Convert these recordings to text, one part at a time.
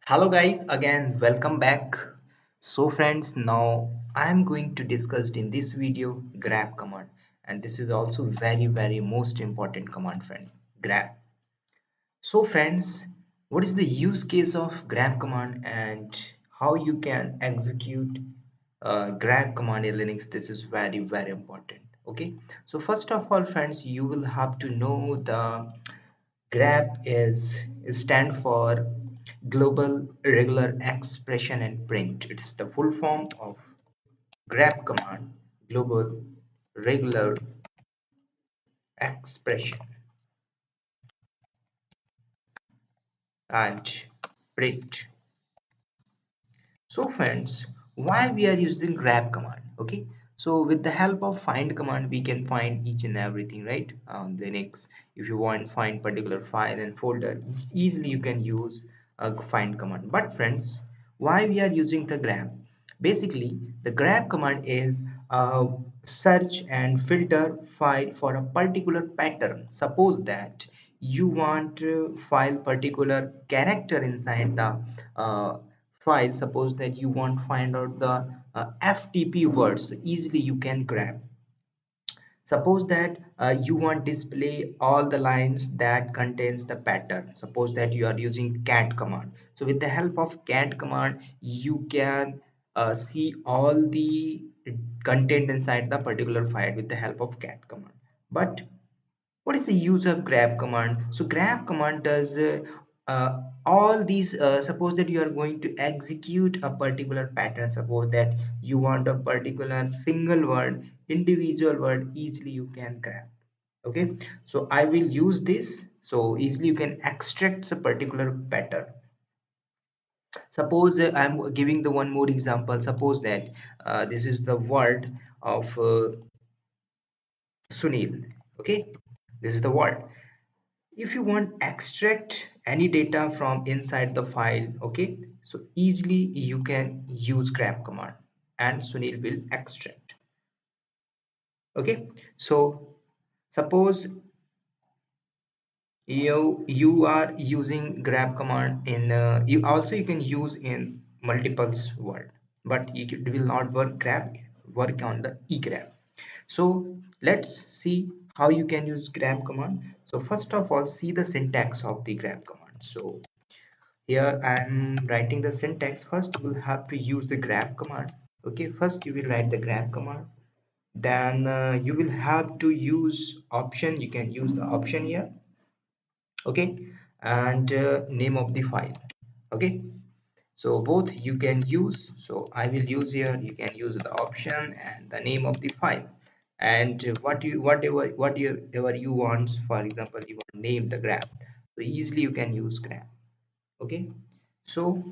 Hello guys, again welcome back. So friends, now I am going to discuss in this video grep command, and this is also very most important command friends, grep. So friends, what is the use case of grep command and how you can execute grep command in Linux? This is very important. Okay, so first of all friends, you will have to know the grep is stand for global regular expression and print. It's the full form of grep command, global regular expression and print. So friends, why we are using grep command? Okay, so with the help of find command we can find each and everything, right? On Linux, if you want find particular file and folder, easily you can use a find command. But friends, why we are using the grep? Basically the grep command is search and filter file for a particular pattern. Suppose that you want to file particular character inside the file. Suppose that you want to find out the ftp words, so easily you can grab. Suppose that you want display all the lines that contains the pattern. Suppose that you are using cat command, so with the help of cat command you can see all the content inside the particular file with the help of cat command. But what is the use of grep command? So grep command does all these. Suppose that you are going to execute a particular pattern. Suppose that you want a particular single word, individual word, easily you can grab. Okay, so I will use this, so easily you can extract a particular pattern. Suppose I'm giving the one more example. Suppose that this is the word of Sunil. Okay, this is the word. If you want extract any data from inside the file, okay, so easily you can use grep command and Sunil will extract. Okay, so suppose you are using grep command in you also you can use in multiples word, but it will not work on the egrep. So let's see how you can use grep command. So first of all, see the syntax of the grep command. So here I'm writing the syntax. First you will have to use the grep command. Okay, first you will write the grep command, then you will have to use option. You can use the option here. Okay, and name of the file. Okay, so both you can use. So I will use here, you can use the option and the name of the file. And whatever you want. For example, you want name the graph, so easily you can use graph. Okay, so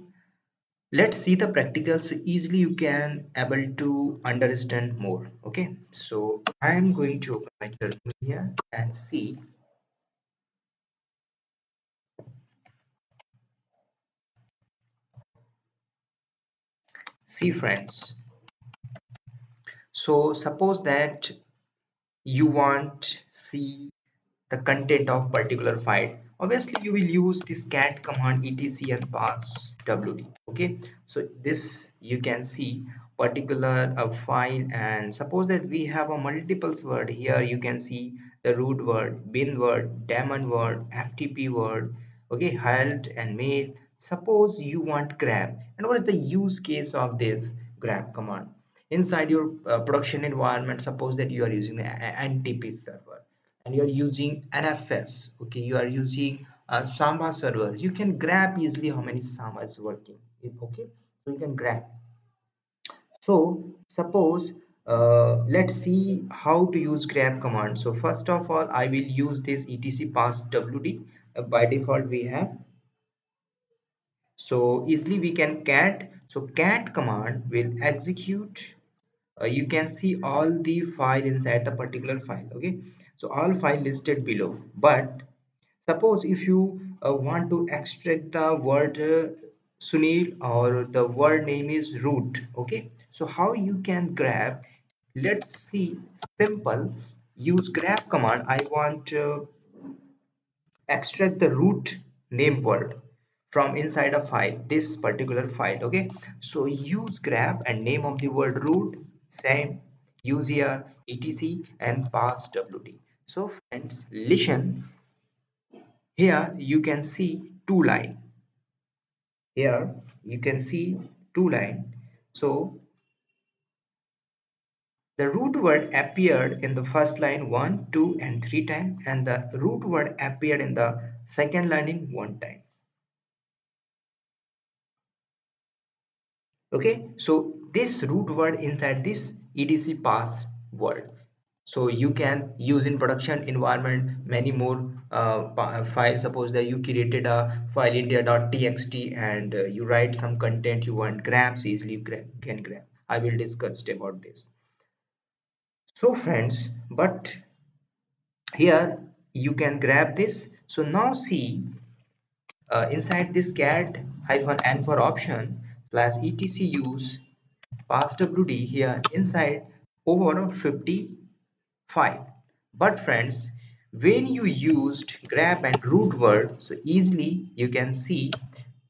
let's see the practical, so easily you can able to understand more. Okay, so I am going to open my terminal here and see friends. So suppose that you want see the content of particular file. Obviously you will use this cat command etc and pass wd. Okay, so this you can see particular file, and suppose that we have a multiples word. Here you can see the root word, bin word, daemon word, ftp word. Okay, halt and mail. Suppose you want grep, and what is the use case of this grep command inside your production environment? Suppose that you are using the ntp server and you're using NFS. Okay, you are using Samba server. You can grab easily how many Samba is working. Okay, so you can grab. So suppose let's see how to use grab command. So first of all, I will use this etc pass wd. By default we have, so easily we can cat. So cat command will execute. You can see all the file inside the particular file. Okay, so all file listed below. But suppose if you want to extract the word Sunil, or the word name is root. Okay, so how you can grab? Let's see. Simple. Use grab command. I want to extract the root name word. from inside a file, this particular file. Okay, so use grep and name of the word root, same, use here etc and pass wd. So friends, listen, here you can see two line. Here you can see two line. So the root word appeared in the first line 1, 2 and 3 times, and the root word appeared in the second line in 1 time. Okay, so this root word inside this etc pass word. So you can use in production environment many more files. Suppose that you created a file india.txt and you write some content you want grab, so easily can grab. I will discuss about this. So friends, but here you can grab this. So now see, inside this cat hyphen n for option slash etc use passwd here inside over 55. But friends, when you used grep and root word, so easily you can see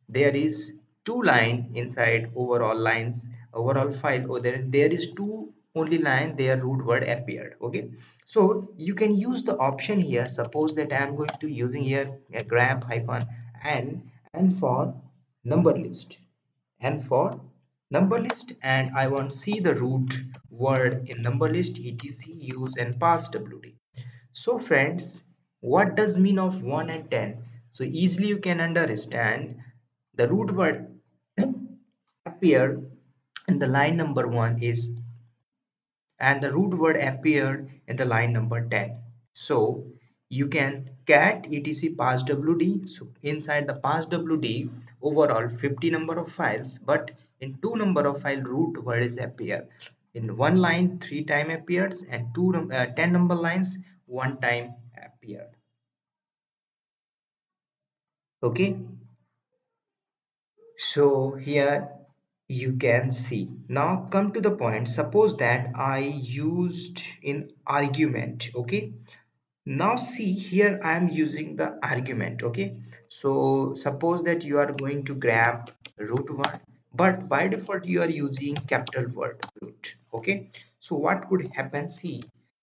there is two line inside overall lines, overall file, or there is two only line their root word appeared. Okay, so you can use the option here. Suppose that I am going to using here a grep hyphen and for number list, and for number list, and I want see the root word in number list etc use and pass wd. So friends, what does mean of 1 and 10? So easily you can understand the root word appear in the line number 1 is, and the root word appeared in the line number 10. So you can cat etc pass wd. So inside the pass wd overall 50 number of files, but in two number of file root word is appear. In one line 3 time appears, and 10 number lines 1 time appeared. Okay, so here you can see. Now come to the point. Suppose that I used in argument. Okay, now see here I am using the argument. Okay, so suppose that you are going to grab root word, but by default you are using capital word root. Okay, so what could happen? See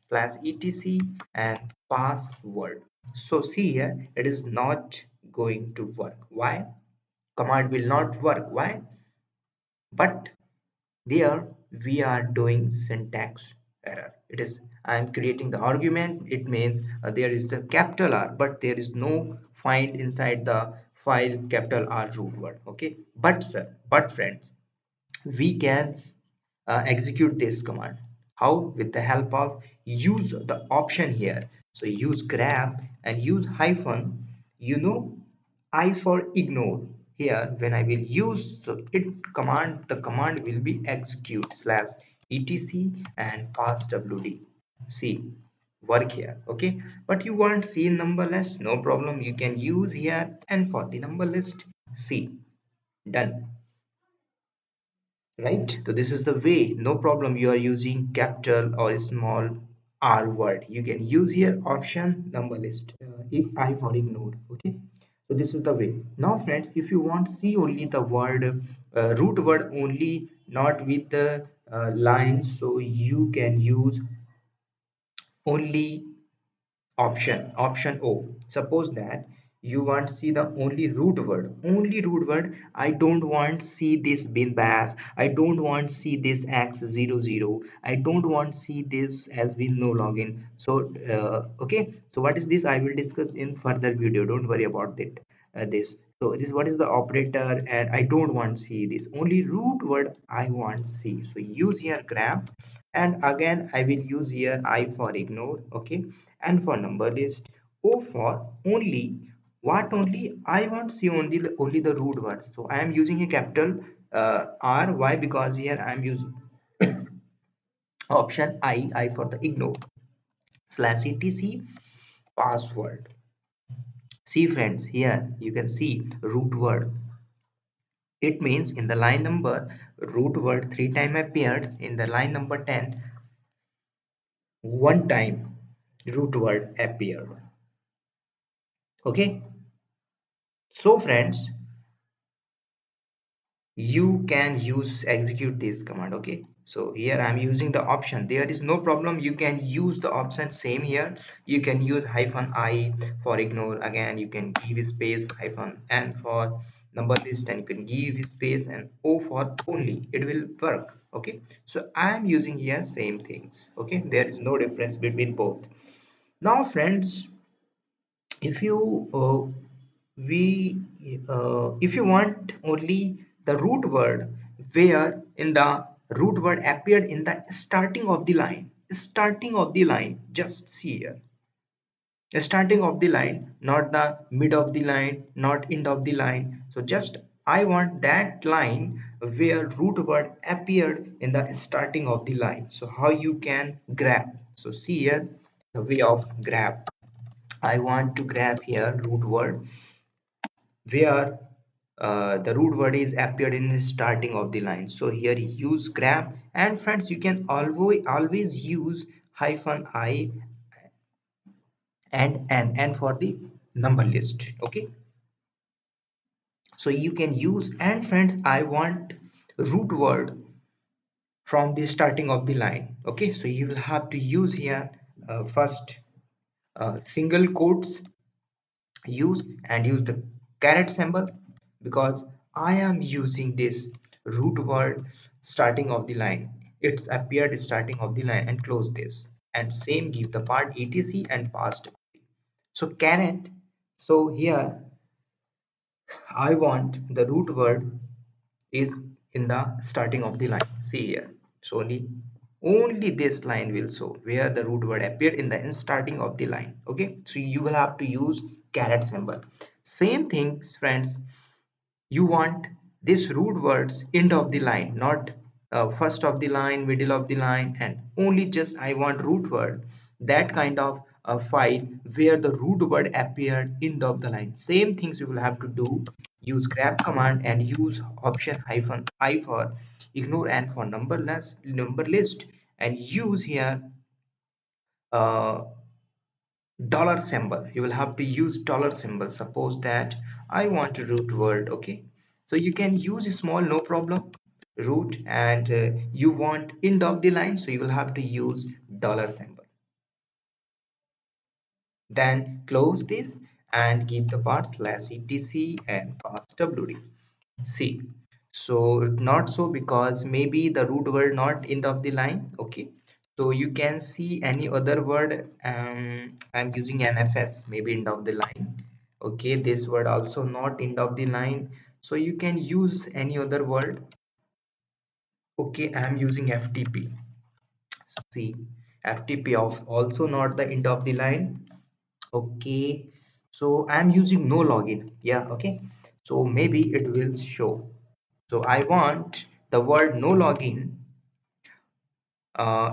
slash etc and password. So see here it is not going to work. Why? Command will not work. Why? But there we are doing syntax error. It is, I am creating the argument, it means there is the capital R, but there is no find inside the file capital R root word. Okay, but sir, but friends, we can execute this command. How? With the help of use the option here. So use grep and use hyphen, you know, I for ignore. Here when I will use, so it command, the command will be execute slash etc and pass wd. See, work here. Okay, but you want see number list, no problem, you can use here, and for the number list, see, done. Right, so this is the way, no problem, you are using capital or small r word, you can use here option number list, if I for ignore. Okay, so this is the way. Now friends, if you want see only the word root word only, not with the lines, so you can use only option O. Suppose that you want see the only root word, I don't want see this bin bash, I don't want see this x00, I don't want see this as bin no login. So okay, so what is this, I will discuss in further video, don't worry about it. This, so this what is the operator, and I don't want see this, only root word I want see. So use here grab, and again I will use here I for ignore. Okay, and for number list, O for only, what only, I want see only the root word, so I am using a capital R. Why? Because here I am using option I for the ignore slash etc password. See friends, here you can see root word, it means in the line number root word 3 time appears, in the line number 10 1 time root word appear. Okay, so friends, you can use execute this command. Okay, so here I'm using the option, there is no problem, you can use the option same here. You can use -I for ignore, again you can give space -n for number list, and you can give space and O for only, it will work. Okay, so I'm using here same things. Okay, there is no difference between both. Now friends, if you we if you want only the root word, where in the root word appeared in the starting of the line, just see here, starting of the line, not the mid of the line, not end of the line. So just I want that line where root word appeared in the starting of the line. So how you can grab, so see here the way of grab. I want to grab here root word where the root word is appeared in the starting of the line. So here use grab, and friends you can always use -I and n for the number list. Okay, so you can use, and friends I want root word from the starting of the line. Okay, so you will have to use here first single quotes, use the caret symbol, because I am using this root word starting of the line, it's appeared starting of the line, and close this, and same give the part etc and past. So caret, so here I want the root word is in the starting of the line. See here, so only this line will show where the root word appeared in the starting of the line. Okay, so you will have to use caret symbol. Same things friends, you want this root words end of the line, not first of the line, middle of the line, and only just I want root word, that kind of file where the root word appeared end of the line. Same things you will have to do, use grep command and use option -I for ignore and for number list, and use here uh, dollar symbol. You will have to use dollar symbol. Suppose that I want a root word. Okay, so you can use small, no problem, root, and you want end of the line, so you will have to use dollar symbol, then close this and give the part /etc and pass wd. See, so not so, because maybe the root word not end of the line. Okay, so you can see any other word. I'm using nfs, maybe end of the line. Okay, this word also not end of the line, so you can use any other word. Okay, I'm using ftp. See, ftp of also not the end of the line. Okay, so I'm using no login. Yeah, okay, so maybe it will show. So I want the word no login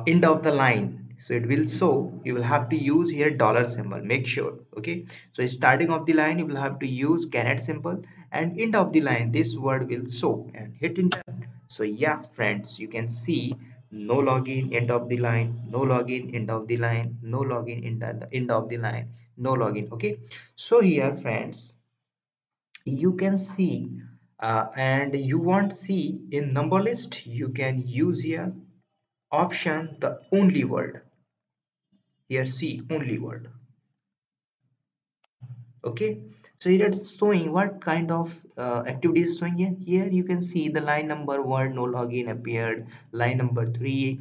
end of the line, so it will show. You will have to use here dollar symbol, make sure. Okay, so starting of the line you will have to use caret symbol, and end of the line this word will show, and hit enter. So yeah friends, you can see no login end of the line, no login end of the line, no login end of the line, no login. Okay, so here friends you can see and you want see in number list, you can use here option the only word. Here see only word. Okay, so here it's showing what kind of activity is showing here. Here you can see the line number word no login appeared, line number 3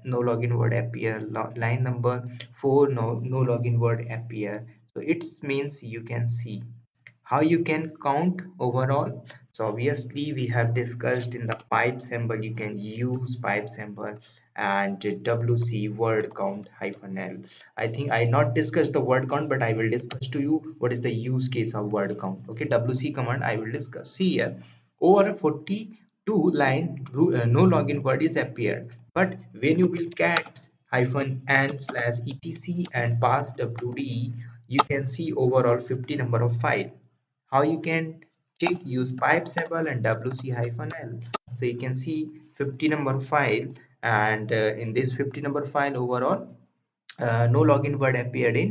no login word appear, line number 4 no login word appear. So it means you can see how you can count overall. So obviously we have discussed in the pipe symbol, you can use pipe symbol, and wc word count -l. I think I not discuss the word count, but I will discuss to you what is the use case of word count. Okay, wc command I will discuss. See here, over 42 line no login word is appeared, but when you will cat -n/etc and pass wd, you can see overall 50 number of file. How you can check, use pipe symbol and wc-l. So you can see 50 number file, and in this 50 number file overall no login word appeared in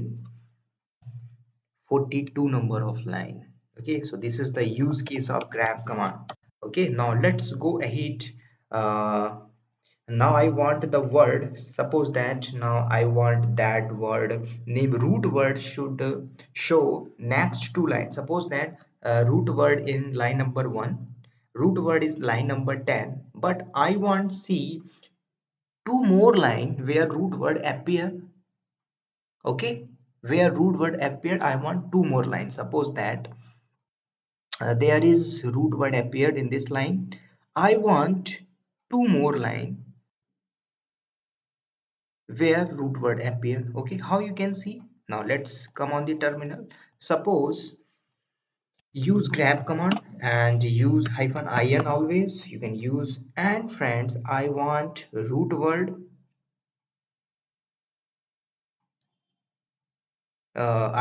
42 number of line. Okay, so this is the use case of grep command. Okay, now let's go ahead. uh, Now I want the word, suppose that now I want that word name root word should show next two lines. Suppose that root word in line number 1, root word is line number 10, but I want see two more line where root word appear. Okay, where root word appeared, I want two more lines. Suppose that there is root word appeared in this line, I want two more line where root word appear. Okay, how you can see? Now let's come on the terminal. Suppose use grep command and use -in always. You can use, and friends, I want root word.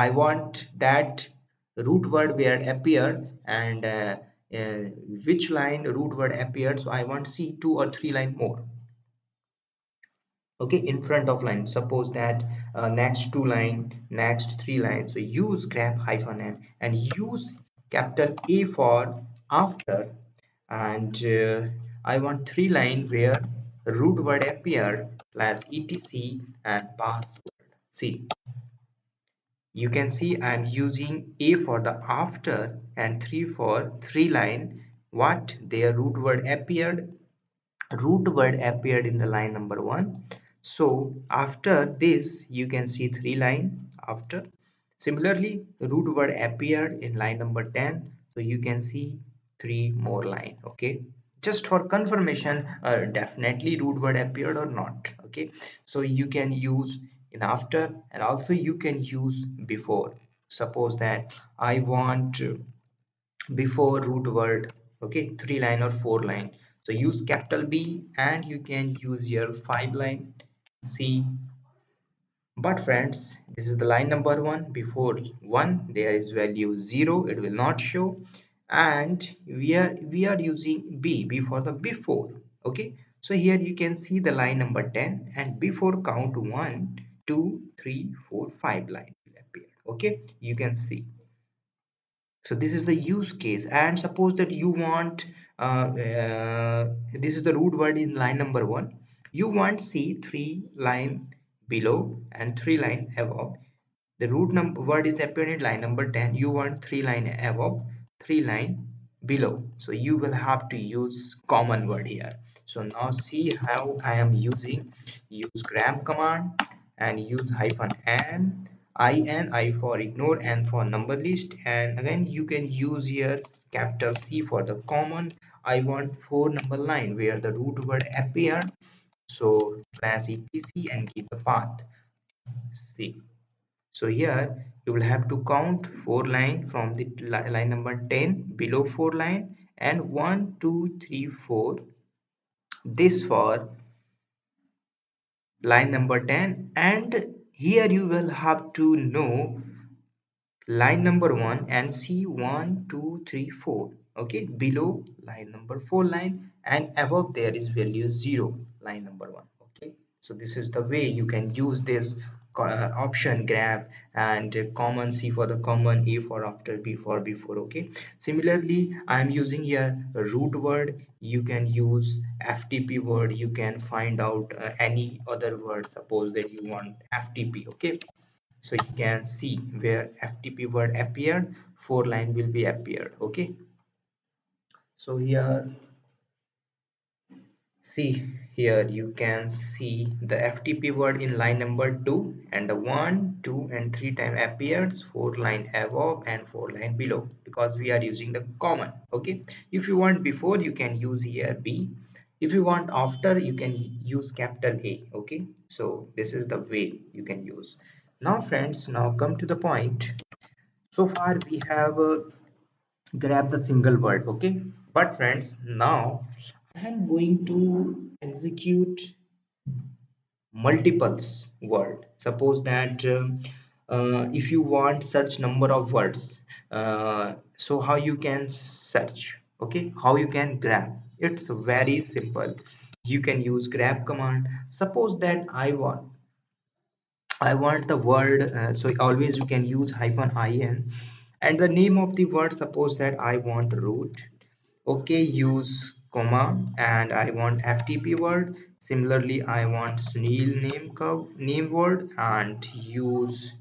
I want that root word where appear, and uh, which line root word appeared. So I want see two or three line more. Okay, in front of line, suppose that next two line, next three lines. So use grep -n and use capital A for after, and I want three line where root word appear plus etc and password. See, you can see I'm using A for the after and 3 for 3 line. What their root word appeared, root word appeared in the line number 1. So after this you can see 3 line after. Similarly, root word appeared in line number 10, so you can see 3 more line. Okay, just for confirmation, definitely root word appeared or not. Okay, so you can use in after, and also you can use before. Suppose that I want before root word. Okay, 3 line or 4 line, so use capital B, and you can use your 5 line. See, but friends, this is the line number 1. Before 1 there is value 0, it will not show. And we are using B for the before. Okay, so here you can see the line number 10, and before count 1 2 3 4 5 line will appear. Okay, you can see. So this is the use case. And suppose that you want this is the root word in line number 1, you want see 3 line below and 3 line above. The root number word is appearing in line number 10, you want 3 line above, 3 line below, so you will have to use common word here. So now see how I am using. Use grep command and use -n, I for ignore, and for number list, and again you can use here capital C for the common. I want 4 number line where the root word appear, so slash etc and give the path. See, so here you will have to count 4 line from the line number 10 below 4 line, and 1 2 3 4, this for line number 10. And here you will have to know line number 1 and see 1 2 3 4. Okay, below line number 4 line, and above there is value 0, line number 1. Okay, so this is the way you can use this option grab, and common C for the common, A for after, B for before. Okay, similarly I am using here a root word. You can use FTP word, you can find out any other word. Suppose that you want FTP. Okay, so you can see where FTP word appeared, 4 line will be appeared. Okay, so here, see, here you can see the FTP word in line number 2, and the 1 2 and 3 time appears 4 line above and 4 line below, because we are using the common. Okay, if you want before you can use here B, if you want after you can use capital A. Okay, so this is the way you can use. Now friends, now come to the point. So far we have grabbed the single word. Okay, but friends, now I am going to execute multiples word. Suppose that if you want such number of words, so how you can search? Okay, how you can grab? It's very simple. You can use grab command. Suppose that I want the word, so always you can use -in, and the name of the word. Suppose that I want root, Okay, use comma, and I want ftp word. Similarly, I want Sunil name word, and use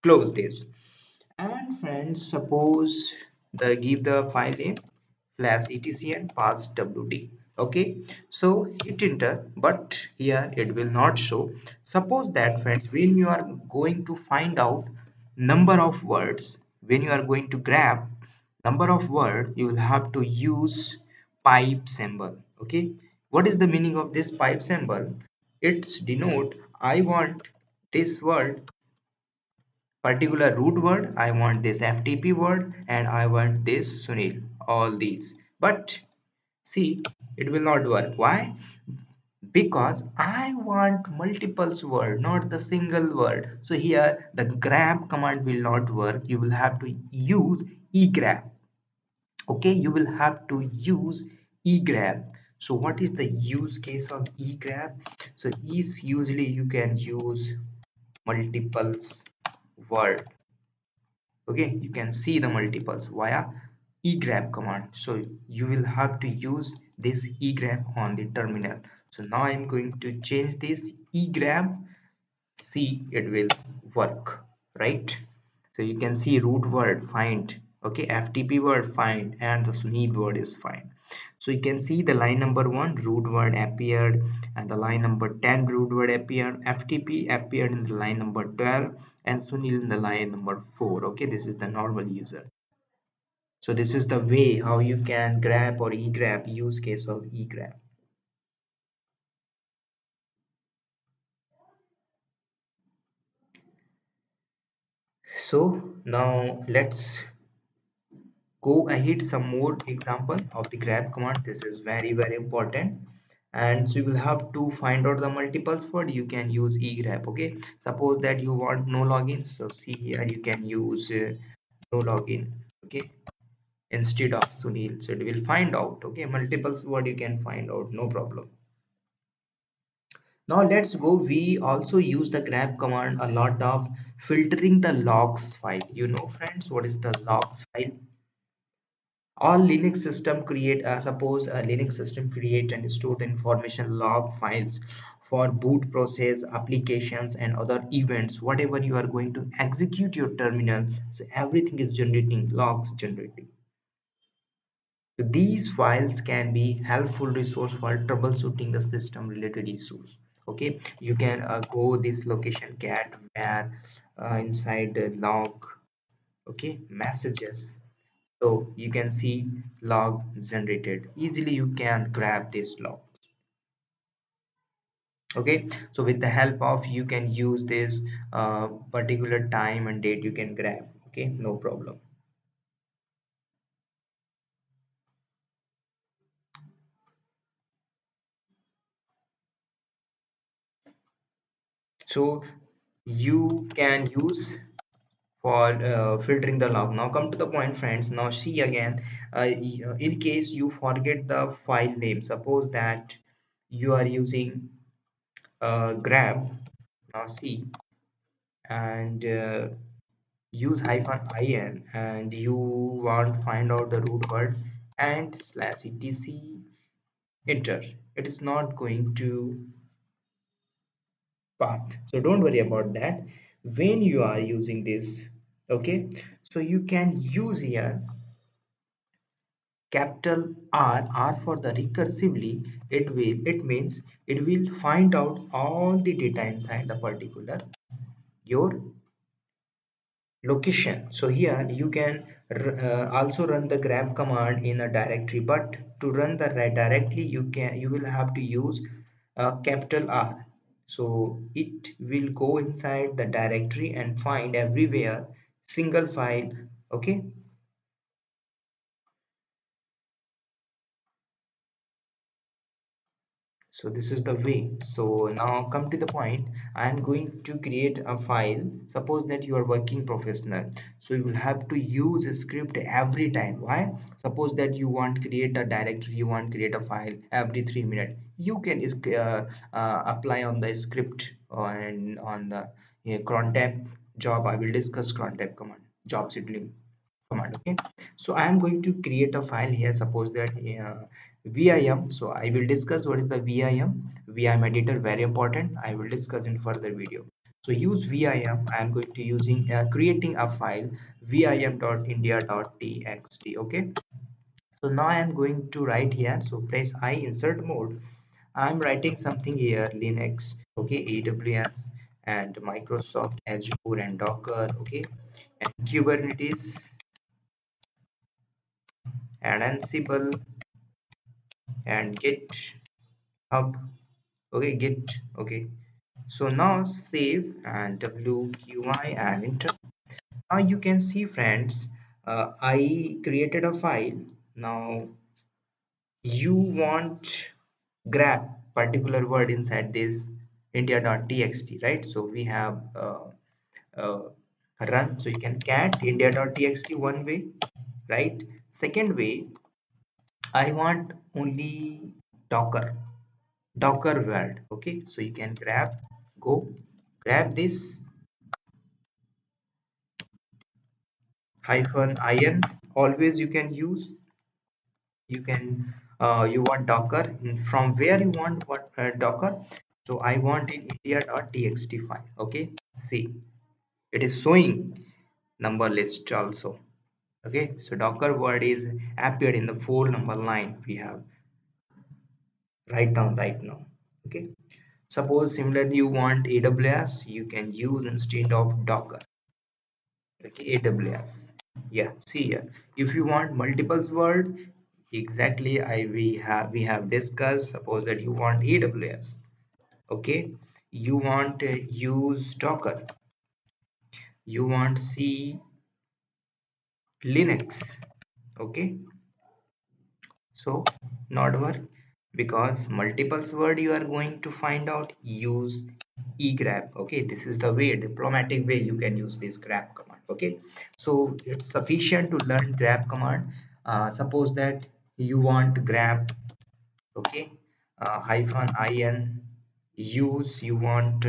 close this. And friends, suppose the give the file name flash etc and pass wd. Okay, so hit enter, but here it will not show. Suppose that friends, when you are going to find out number of words, when you are going to grab number of word, you will have to use pipe symbol. Okay, what is the meaning of this pipe symbol? It's denote I want this word, particular root word, I want this ftp word, and I want this Sunil, all these. But see, it will not work. Why? Because I want multiples word, not the single word. So here the grab command will not work. You will have to use egrep. Okay, you will have to use egrep. So what is the use case of egrep? So is usually you can use multiples word. Okay, you can see the multiples via egrep command. So you will have to use this egrep on the terminal. So now I'm going to change this egrep. See, it will work, right? So you can see root word find, okay, ftp word find, and the Sunil word is find. So you can see the line number 1 root word appeared, and the line number 10 root word appeared, ftp appeared in the line number 12, and Sunil in the line number 4. Okay, this is the normal user. So this is the way how you can grab or egrab, use case of egrab. So now let's go ahead some more example of the grab command. This is very important, and so you will have to find out the multiples word. You can use egrep. Okay, suppose that you want no login, so see here you can use no login. Okay, instead of Sunil, so it will find out. Okay, multiples word you can find out, no problem. Now let's go. We also use the grab command a lot of filtering the logs file. You know friends, what is the logs file? All Linux system create, suppose a Linux system create and store the information log files for boot process, applications, and other events. Whatever you are going to execute your terminal, so everything is generating logs generating. So these files can be helpful resource for troubleshooting the system related issues. Okay, you can go this location cat where inside the log, okay, messages. So you can see log generated. Easily you can grab this log. Okay, so with the help of you can use this particular time and date you can grab. Okay, no problem. So you can use for filtering the log. Now come to the point friends. Now see again, in case you forget the file name, suppose that you are using grab. Now see, and use -in, and you want find out the root word and slash etc enter, it is not going to path. So don't worry about that when you are using this. Okay, so you can use here capital R for the recursively. It means it will find out all the data inside the particular your location. So here you can also run the grep command in a directory, but to run the directly you will have to use capital R. So it will go inside the directory and find everywhere single file. Okay, so this is the way. So now come to the point. I am going to create a file. Suppose that you are working professional, so you will have to use a script every time. Why? Suppose that you want create a directory, you want create a file every 3 minutes, you can apply on the script and on the cron tab job. I will discuss cron tab command job scheduling. command. Okay, so I am going to create a file here. Suppose that vim, so I will discuss what is the vim editor, very important. I will discuss in further video. So use vim. I am going to using creating a file vim.india.txt. Okay, so now I am going to write here. So press I, insert mode. I'm writing something here: Linux, okay, AWS and Microsoft Azure and Docker, okay, and Kubernetes and Ansible and GitHub, okay, Git, okay. So now save and WQI and enter. Now you can see, friends, I created a file. Now you want grab particular word inside this india.txt, right? So we have uh, run, so you can cat india.txt one way, right? Second way, I want only docker word, okay, so you can go grab this hyphen in, always you can use, you can you want docker from where you want what docker. So I want in india.txt file, okay. See, it is showing number list also, okay. So docker word is appeared in the 4 number line we have right down right now, okay. Suppose similarly you want aws, you can use instead of docker, okay, aws. Yeah, see here, if you want multiples word, exactly we have discussed. Suppose that you want aws, okay, you want use docker, you want see linux, okay. So not work, because multiples word you are going to find out, use egrep, okay. This is the way, diplomatic way you can use this grep command, okay. So it's sufficient to learn grep command. Suppose that you want grep, okay, hyphen in, use, you want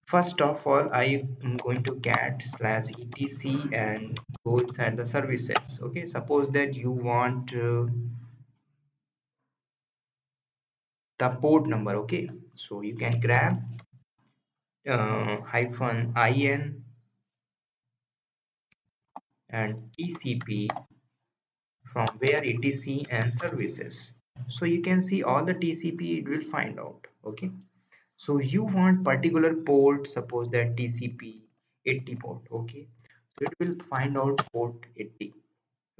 first of all I am going to cat slash etc and go inside the services, okay. Suppose that you want the port number, okay. So you can grab hyphen in and tcp from where etc and services. So you can see all the tcp it will find out, okay. So you want particular port, suppose that tcp 80 port, okay. So it will find out port 80,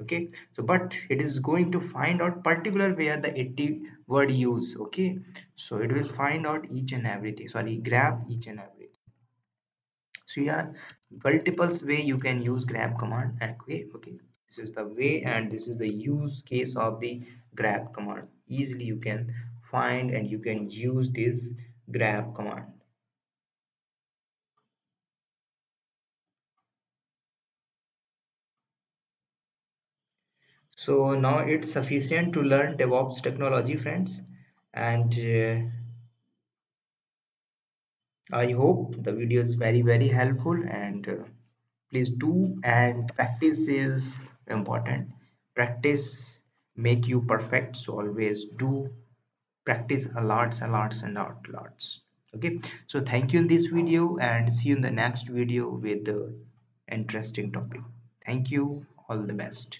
okay. So but it is going to find out particular where the 80 word use, okay. So it will find out each and everything, sorry, grab each and everything. So yeah, multiples way you can use grab command, okay. This is the way and this is the use case of the grab command. Easily you can find and you can use this grab command. So now it's sufficient to learn DevOps technology, friends, and I hope the video is very helpful, and please do, and practice is important. Practice make you perfect, so always do practice a lots and lots and lots. Okay, so thank you in this video and see you in the next video with the interesting topic. Thank you, all the best.